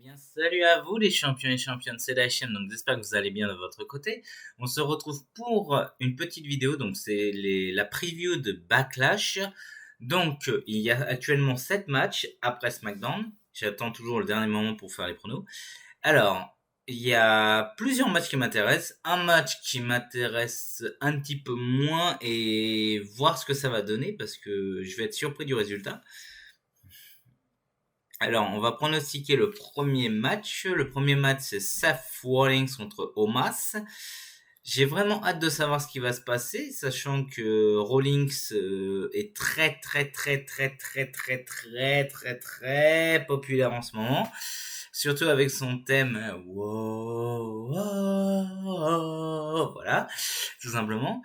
Bien, salut à vous les champions et championnes, c'est la chaîne, donc j'espère que vous allez bien de votre côté. On se retrouve pour une petite vidéo, donc c'est la preview de Backlash. Donc il y a actuellement 7 matchs après SmackDown. J'attends toujours le dernier moment pour faire les pronos. Alors, il y a plusieurs matchs qui m'intéressent. Un match qui m'intéresse un petit peu moins et voir ce que ça va donner parce que je vais être surpris du résultat. Alors, on va pronostiquer le premier match. Le premier match, c'est Seth Rollins contre Omos. J'ai vraiment hâte de savoir ce qui va se passer, sachant que Rollins est très très très très très très très très très populaire en ce moment, surtout avec son thème wow, wow, voilà, tout simplement.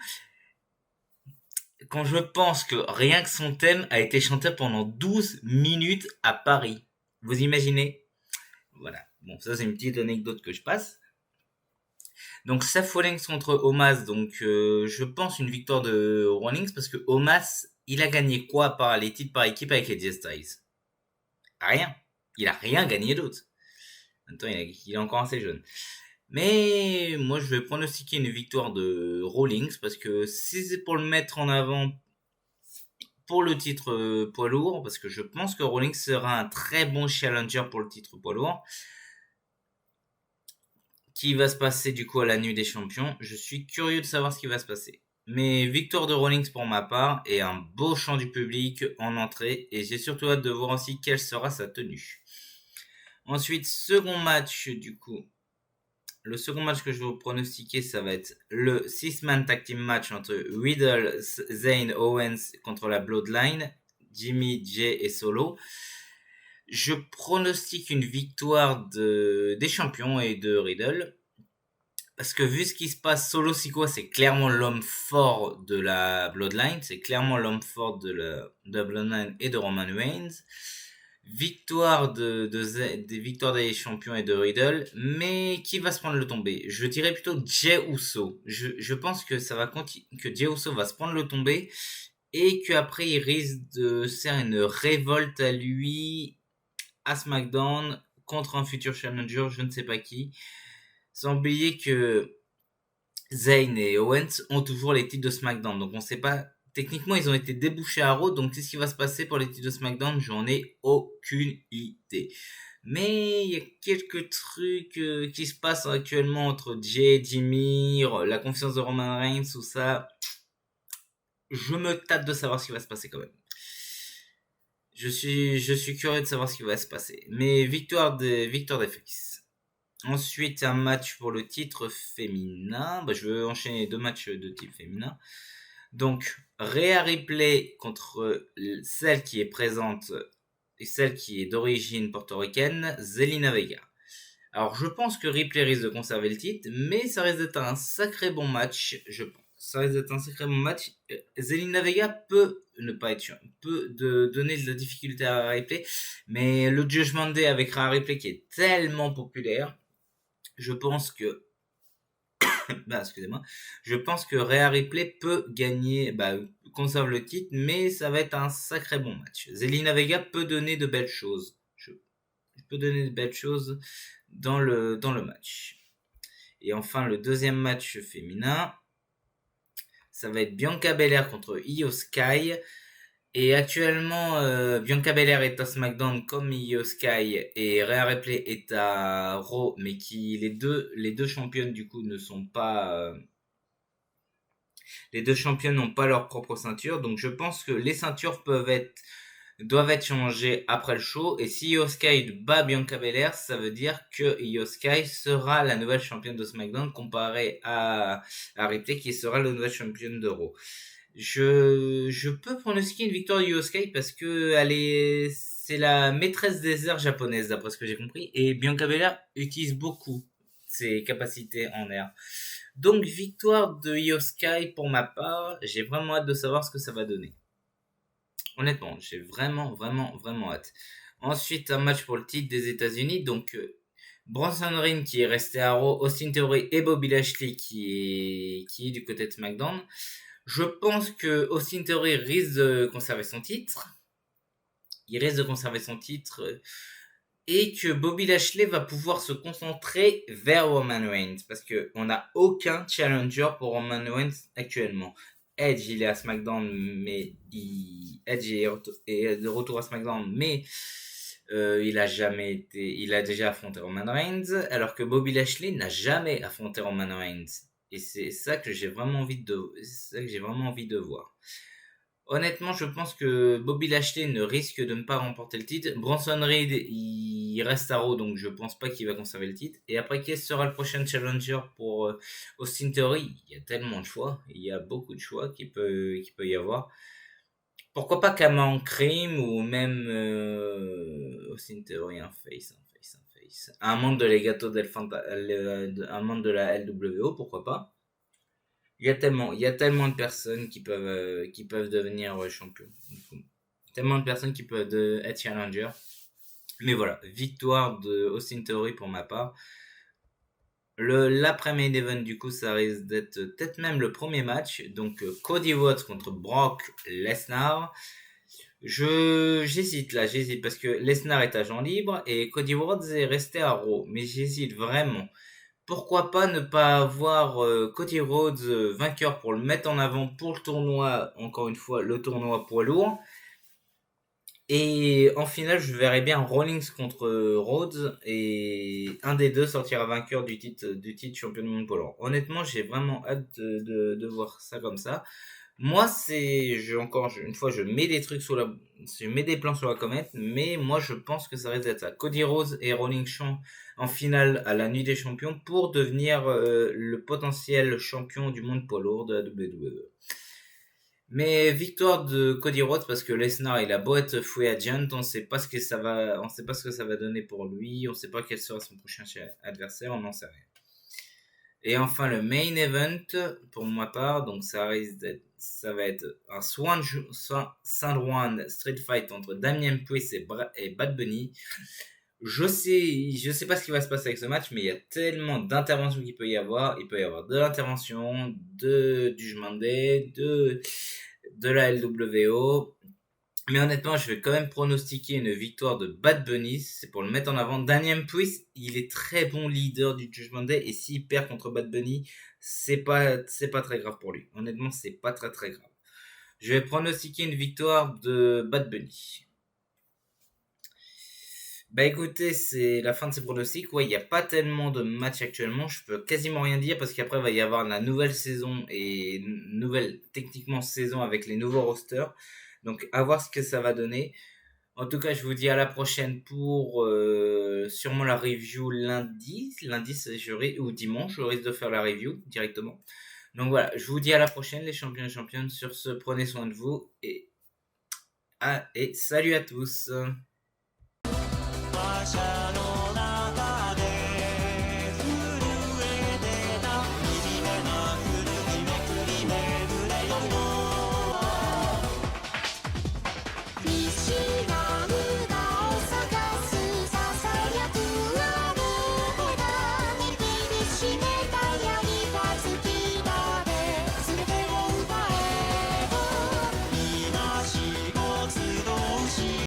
Quand je pense que rien que son thème a été chanté pendant 12 minutes à Paris, vous imaginez? Voilà. Bon, ça c'est une petite anecdote que je passe. Donc Seth Rollins contre Omos, donc je pense une victoire de Rollins parce que Omos, il a gagné quoi par les titres par équipe avec les Styles? Rien. Il a rien gagné d'autre. En même temps, il est encore assez jeune. Mais moi, je vais pronostiquer une victoire de Rollins parce que si c'est pour le mettre en avant pour le titre poids lourd, parce que je pense que Rollins sera un très bon challenger pour le titre poids lourd, qui va se passer du coup à la nuit des champions. Je suis curieux de savoir ce qui va se passer. Mais victoire de Rollins pour ma part et un beau chant du public en entrée. Et j'ai surtout hâte de voir aussi quelle sera sa tenue. Ensuite, second match du coup. Le second match que je vais vous pronostiquer, ça va être le 6-man tag team match entre Riddle, Zayn, Owens contre la Bloodline, Jimmy, Jay et Solo. Je pronostique une victoire des champions et de Riddle. Parce que vu ce qui se passe, Solo Sikoa, c'est clairement l'homme fort de la Bloodline. C'est clairement l'homme fort de la Bloodline et de Roman Reigns. Victoire des victoires des champions et de Riddle. Mais qui va se prendre le tombé? Je dirais plutôt Jey Uso. Je pense que ça va que Jey Uso va se prendre le tombé. Et qu'après, il risque de faire une révolte à lui à SmackDown contre un futur challenger, je ne sais pas qui. Sans oublier que Zayn et Owens ont toujours les titres de SmackDown. Donc on sait pas. Techniquement, ils ont été débouchés à Raw. Donc qu'est-ce qui va se passer pour les titres de SmackDown? J'en ai aucune idée. Mais il y a quelques trucs qui se passent actuellement entre Jay, Jimmy, la confiance de Roman Reigns, tout ça. Je me tâte de savoir ce qui va se passer quand même. Je suis curieux de savoir ce qui va se passer. Mais victoire des FX. Ensuite, un match pour le titre féminin. Je veux enchaîner deux matchs de type féminin. Donc, Rhea Ripley contre celle qui est présente et celle qui est d'origine portoricaine, Zelina Vega. Alors, je pense que Ripley risque de conserver le titre, mais ça risque d'être un sacré bon match, je pense. Ça risque d'être un sacré bon match. Zelina Vega peut ne pas être peut donner de la difficulté à Ripley, mais le Judgment Day avec Rhea Ripley qui est tellement populaire, je pense que excusez-moi, je pense que Rhea Ripley peut gagner, conserve le titre, mais ça va être un sacré bon match. Zelina Vega peut donner de belles choses. Je peux donner de belles choses dans le match. Et enfin, le deuxième match féminin, ça va être Bianca Belair contre Io Sky. Et actuellement, Bianca Belair est à SmackDown comme Io Sky et Rhea Ripley est à Raw, mais qui les deux championnes du coup ne sont pas les deux championnes n'ont pas leur propre ceinture, donc je pense que les ceintures doivent être changées après le show. Et si Io Sky bat Bianca Belair, ça veut dire que Io Sky sera la nouvelle championne de SmackDown comparée à Ripley qui sera la nouvelle championne de Raw. Je peux pronostiquer une victoire de Io Sky parce que c'est la maîtresse des airs japonaise d'après ce que j'ai compris et Bianca Belair utilise beaucoup ses capacités en air. Donc victoire de Io Sky pour ma part, j'ai vraiment hâte de savoir ce que ça va donner. Honnêtement, j'ai vraiment vraiment vraiment hâte. Ensuite, un match pour le titre des États-Unis, donc Bronson Reed qui est resté à Raw, Austin Theory et Bobby Lashley qui est du côté de SmackDown. Je pense que Austin Theory risque de conserver son titre. Il risque de conserver son titre. et que Bobby Lashley va pouvoir se concentrer vers Roman Reigns parce que on n'a aucun challenger pour Roman Reigns actuellement. Edge, il est à SmackDown, mais Edge est de retour à SmackDown, mais il a déjà affronté Roman Reigns, alors que Bobby Lashley n'a jamais affronté Roman Reigns. Et c'est ça que j'ai vraiment envie de voir. Honnêtement, je pense que Bobby Lashley ne risque de ne pas remporter le titre. Bronson Reed, il reste à Raw, donc je pense pas qu'il va conserver le titre. Et après, quel sera le prochain challenger pour Austin Theory? Il y a tellement de choix, il y a beaucoup de choix qu'il peut y avoir. Pourquoi pas Cameron Cream ou même Austin Theory, un face. Un membre de les gâteaux un membre de la LWO, pourquoi pas? Il y a tellement de personnes qui peuvent devenir champions. Tellement de personnes qui peuvent être challenger. Mais voilà, victoire de Austin Theory pour ma part. L'après-main event, du coup, ça risque d'être peut-être même le premier match. Donc, Cody Rhodes contre Brock Lesnar. J'hésite parce que Lesnar est agent libre et Cody Rhodes est resté à Raw. Mais j'hésite vraiment. Pourquoi pas ne pas avoir Cody Rhodes vainqueur pour le mettre en avant pour le tournoi, encore une fois, le tournoi poids lourd. Et en finale, je verrais bien Rollins contre Rhodes et un des deux sortira vainqueur du titre champion du monde poids lourd. Honnêtement, j'ai vraiment hâte de voir ça comme ça. Moi, une fois, je mets des plans sur la comète, mais moi, je pense que ça risque d'être ça. Cody Rhodes et Rolling Champ en finale à la Nuit des Champions pour devenir le potentiel champion du monde poids lourd de la WWE. Mais victoire de Cody Rhodes parce que Lesnar, il a beau être free agent, on sait pas ce que ça va donner pour lui, on sait pas quel sera son prochain adversaire, on n'en sait rien. Et enfin, le main event, pour ma part, donc ça va être un Saint Juan Street Fight entre Damien Priest et Bad Bunny. Je sais pas ce qui va se passer avec ce match, mais il y a tellement d'interventions qu'il peut y avoir. Il peut y avoir de l'intervention, du Judgment Day, de la LWO. Mais honnêtement, je vais quand même pronostiquer une victoire de Bad Bunny. C'est pour le mettre en avant. Damian Priest, il est très bon leader du Judgment Day. Et s'il perd contre Bad Bunny, c'est pas très grave pour lui. Honnêtement, c'est pas très très grave. Je vais pronostiquer une victoire de Bad Bunny. Bah écoutez, c'est la fin de ces pronostics. Ouais, il n'y a pas tellement de matchs actuellement. Je peux quasiment rien dire parce qu'après, il va y avoir la nouvelle saison et nouvelle, techniquement, saison avec les nouveaux rosters. Donc, à voir ce que ça va donner. En tout cas, je vous dis à la prochaine pour sûrement la review lundi. Ou dimanche, je risque de faire la review directement. Donc voilà, je vous dis à la prochaine, les champions et championnes. Sur ce, prenez soin de vous et salut à tous.